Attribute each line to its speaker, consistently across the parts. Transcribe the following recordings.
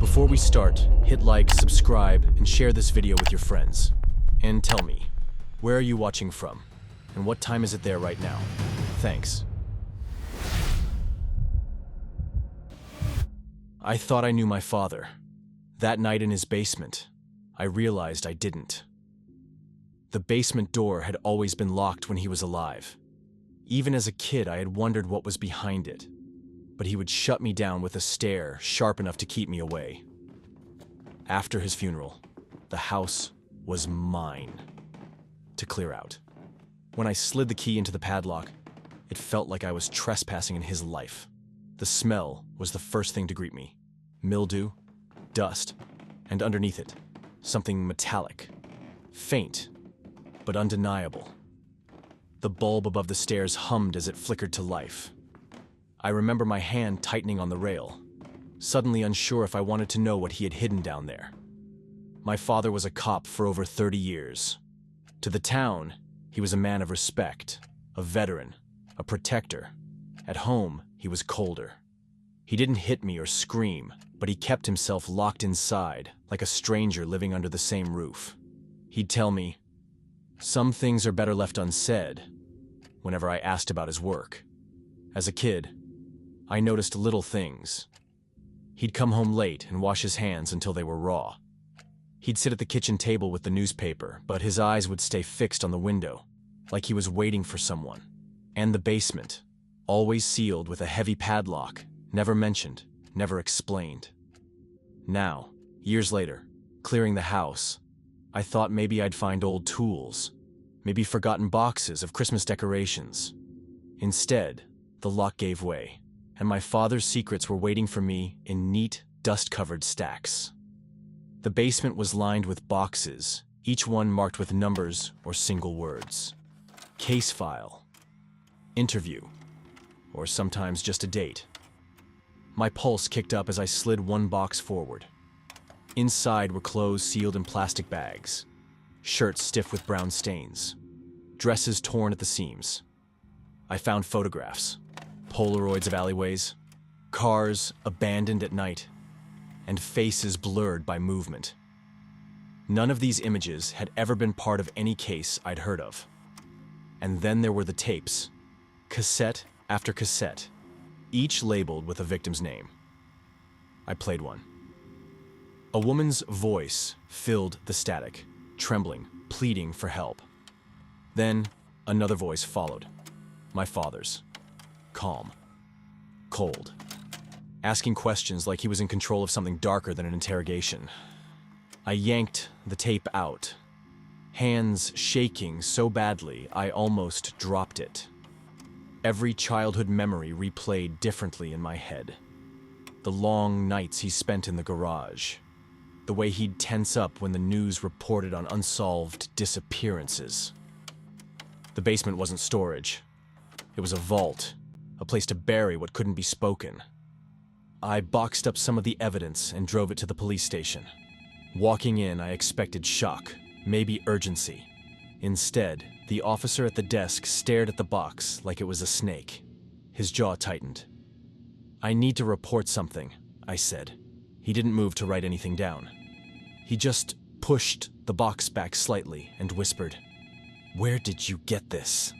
Speaker 1: Before we start, hit like, subscribe, and share this video with your friends. And tell me, where are you watching from? And what time is it there right now? Thanks. I thought I knew my father. That night in his basement, I realized I didn't. The basement door had always been locked when he was alive. Even as a kid, I had wondered what was behind it. But he would shut me down with a stare sharp enough to keep me away. After his funeral, the house was mine to clear out. When I slid the key into the padlock, it felt like I was trespassing in his life. The smell was the first thing to greet me. Mildew, dust, and underneath it, something metallic, faint, but undeniable. The bulb above the stairs hummed as it flickered to life. I remember my hand tightening on the rail, suddenly unsure if I wanted to know what he had hidden down there. My father was a cop for over 30 years. To the town, he was a man of respect, a veteran, a protector. At home, he was colder. He didn't hit me or scream, but he kept himself locked inside, like a stranger living under the same roof. He'd tell me, "Some things are better left unsaid," whenever I asked about his work. As a kid, I noticed little things. He'd come home late and wash his hands until they were raw. He'd sit at the kitchen table with the newspaper, but his eyes would stay fixed on the window, like he was waiting for someone. And the basement, always sealed with a heavy padlock, never mentioned, never explained. Now, years later, clearing the house, I thought maybe I'd find old tools, maybe forgotten boxes of Christmas decorations. Instead, the lock gave way, and my father's secrets were waiting for me in neat, dust-covered stacks. The basement was lined with boxes, each one marked with numbers or single words. Case file, interview, or sometimes just a date. My pulse kicked up as I slid one box forward. Inside were clothes sealed in plastic bags, shirts stiff with brown stains, dresses torn at the seams. I found photographs, Polaroids of alleyways, cars abandoned at night, and faces blurred by movement. None of these images had ever been part of any case I'd heard of. And then there were the tapes, cassette after cassette, each labeled with a victim's name. I played one. A woman's voice filled the static, trembling, pleading for help. Then another voice followed, my father's. Calm, cold, asking questions like he was in control of something darker than an interrogation. I yanked the tape out, hands shaking so badly I almost dropped it. Every childhood memory replayed differently in my head. The long nights he spent in the garage, the way he'd tense up when the news reported on unsolved disappearances. The basement wasn't storage. It was a vault. A place to bury what couldn't be spoken. I boxed up some of the evidence and drove it to the police station. Walking in, I expected shock, maybe urgency. Instead, the officer at the desk stared at the box like it was a snake. His jaw tightened. "I need to report something," I said. He didn't move to write anything down. He just pushed the box back slightly and whispered, "Where did you get this?"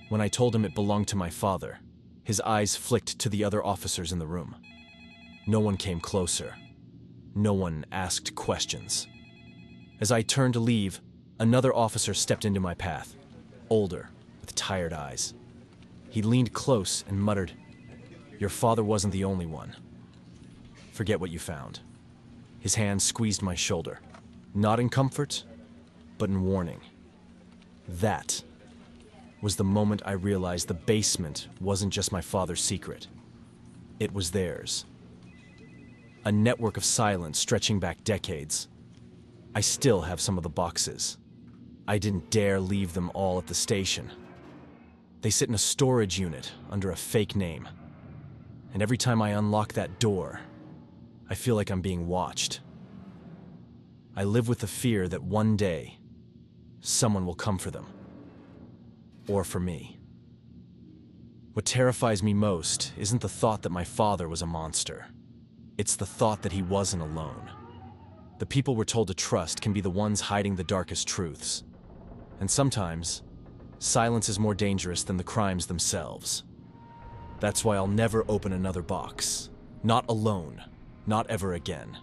Speaker 1: When I told him it belonged to my father, his eyes flicked to the other officers in the room. No one came closer. No one asked questions. As I turned to leave, another officer stepped into my path, older, with tired eyes. He leaned close and muttered, "Your father wasn't the only one. Forget what you found." His hand squeezed my shoulder, not in comfort, but in warning. That was the moment I realized the basement wasn't just my father's secret. It was theirs. A network of silence stretching back decades. I still have some of the boxes. I didn't dare leave them all at the station. They sit in a storage unit under a fake name. And every time I unlock that door, I feel like I'm being watched. I live with the fear that one day, someone will come for them. Or for me. What terrifies me most isn't the thought that my father was a monster. It's the thought that he wasn't alone. The people we're told to trust can be the ones hiding the darkest truths. And sometimes, silence is more dangerous than the crimes themselves. That's why I'll never open another box. Not alone. Not ever again.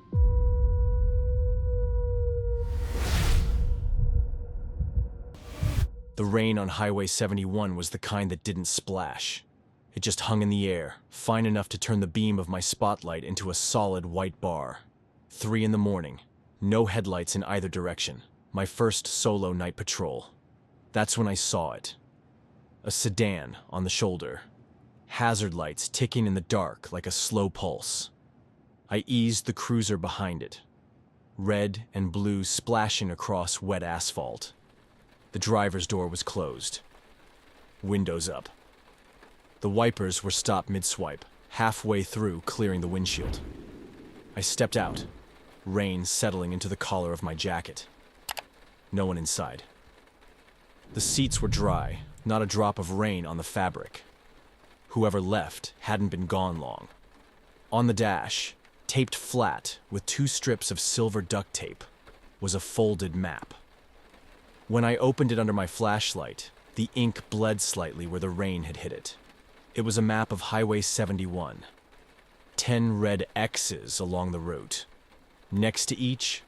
Speaker 1: The rain on Highway 71 was the kind that didn't splash. It just hung in the air, fine enough to turn the beam of my spotlight into a solid white bar. 3 in the morning, no headlights in either direction. My first solo night patrol. That's when I saw it. A sedan on the shoulder. Hazard lights ticking in the dark like a slow pulse. I eased the cruiser behind it. Red and blue splashing across wet asphalt. The driver's door was closed. Windows up. The wipers were stopped mid-swipe, halfway through clearing the windshield. I stepped out, rain settling into the collar of my jacket. No one inside. The seats were dry, not a drop of rain on the fabric. Whoever left hadn't been gone long. On the dash, taped flat with 2 strips of silver duct tape, was a folded map. When I opened it under my flashlight, the ink bled slightly where the rain had hit it. It was a map of Highway 71. 10 red X's along the route. Next to each,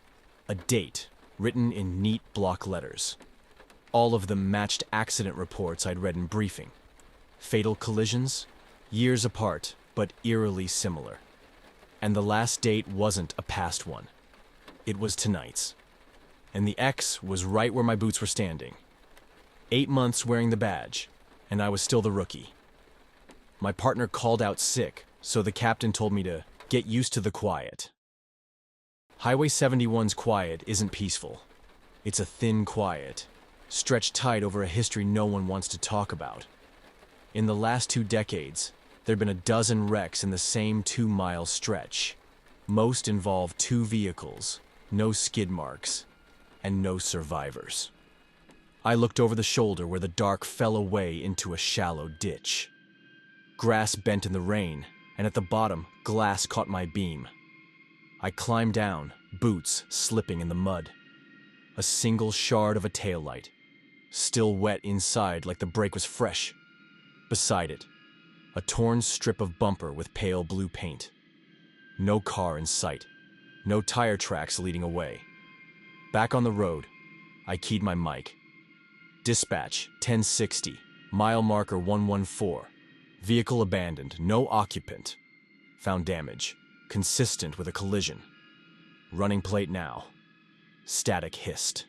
Speaker 1: a date written in neat block letters. All of them matched accident reports I'd read in briefing. Fatal collisions, years apart, but eerily similar. And the last date wasn't a past one. It was tonight's. And the X was right where my boots were standing. 8 months wearing the badge, and I was still the rookie. My partner called out sick, so the captain told me to get used to the quiet. Highway 71's quiet isn't peaceful. It's a thin quiet, stretched tight over a history no one wants to talk about. In the last 2 decades, there'd been a dozen wrecks in the same 2-mile stretch. Most involved 2 vehicles, no skid marks, and no survivors. I looked over the shoulder where the dark fell away into a shallow ditch. Grass bent in the rain, and at the bottom, glass caught my beam. I climbed down, boots slipping in the mud. A single shard of a taillight, still wet inside like the brake was fresh. Beside it, a torn strip of bumper with pale blue paint. No car in sight, no tire tracks leading away. Back on the road, I keyed my mic. Dispatch 1060, mile marker 114. Vehicle abandoned, no occupant. Found damage, consistent with a collision. Running plate now. Static hissed.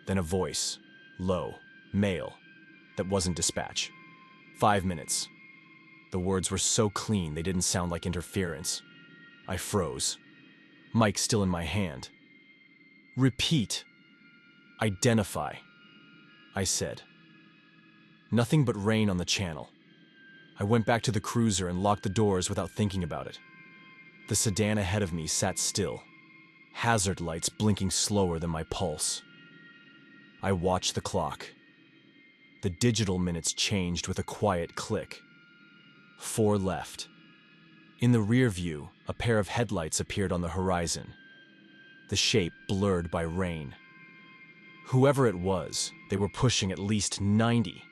Speaker 1: Then a voice, low, male, that wasn't dispatch. 5 minutes. The words were so clean they didn't sound like interference. I froze. Mic still in my hand. Repeat. Identify, I said. Nothing but rain on the channel. I went back to the cruiser and locked the doors without thinking about it. The sedan ahead of me sat still, hazard lights blinking slower than my pulse. I watched the clock. The digital minutes changed with a quiet click. 4 left. In the rear view, a pair of headlights appeared on the horizon, the shape blurred by rain. Whoever it was, they were pushing at least 90.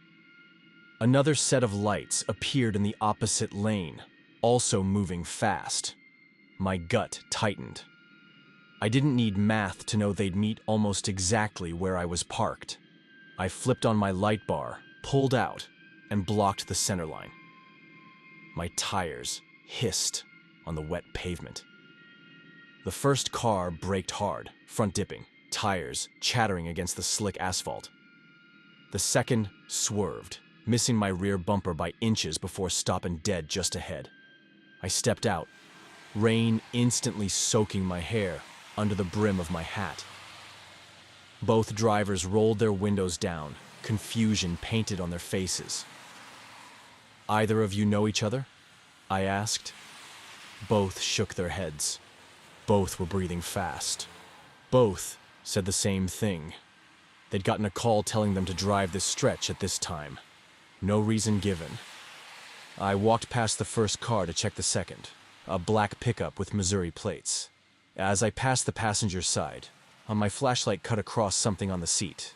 Speaker 1: Another set of lights appeared in the opposite lane, also moving fast. My gut tightened. I didn't need math to know they'd meet almost exactly where I was parked. I flipped on my light bar, pulled out, and blocked the center line. My tires hissed on the wet pavement. The first car braked hard, front dipping, tires chattering against the slick asphalt. The second swerved, missing my rear bumper by inches before stopping dead just ahead. I stepped out, rain instantly soaking my hair under the brim of my hat. Both drivers rolled their windows down, confusion painted on their faces. "Either of you know each other?" I asked. Both shook their heads. Both were breathing fast. Both said the same thing. They'd gotten a call telling them to drive this stretch at this time. No reason given. I walked past the first car to check the second. a black pickup with Missouri plates. As I passed the passenger side, my flashlight cut across something on the seat.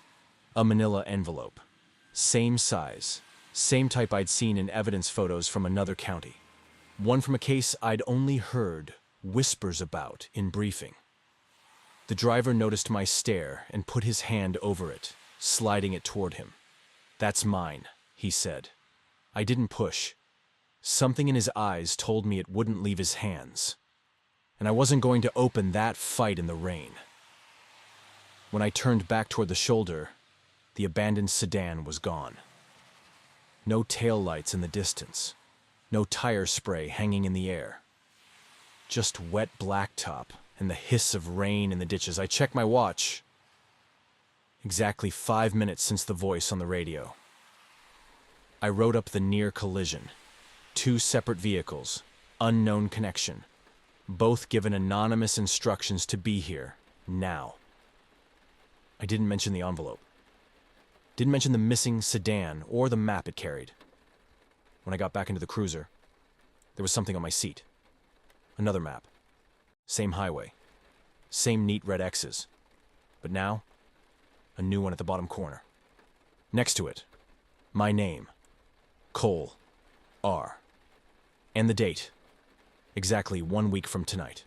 Speaker 1: A manila envelope. Same size, same type I'd seen in evidence photos from another county. One from a case I'd only heard whispers about in briefing. The driver noticed my stare and put his hand over it, sliding it toward him. "That's mine," he said. I didn't push. Something in his eyes told me it wouldn't leave his hands. And I wasn't going to open that fight in the rain. When I turned back toward the shoulder, the abandoned sedan was gone. No taillights in the distance. No tire spray hanging in the air. Just wet blacktop and the hiss of rain in the ditches. I checked my watch. Exactly 5 minutes since the voice on the radio. I wrote up the near collision. 2 separate vehicles, unknown connection. Both given anonymous instructions to be here, now. I didn't mention the envelope. Didn't mention the missing sedan or the map it carried. When I got back into the cruiser, there was something on my seat. Another map. Same highway. Same neat red X's. But now, a new one at the bottom corner. Next to it, my name. Cole. R. And the date. Exactly 1 week from tonight.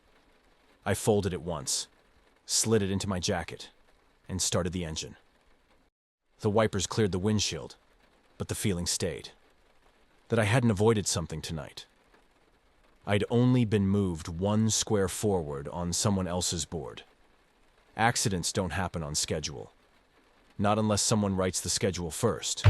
Speaker 1: I folded it once, slid it into my jacket, and started the engine. The wipers cleared the windshield, but the feeling stayed. That I hadn't avoided something tonight. I'd only been moved 1 square forward on someone else's board. Accidents don't happen on schedule. Not unless someone writes the schedule first.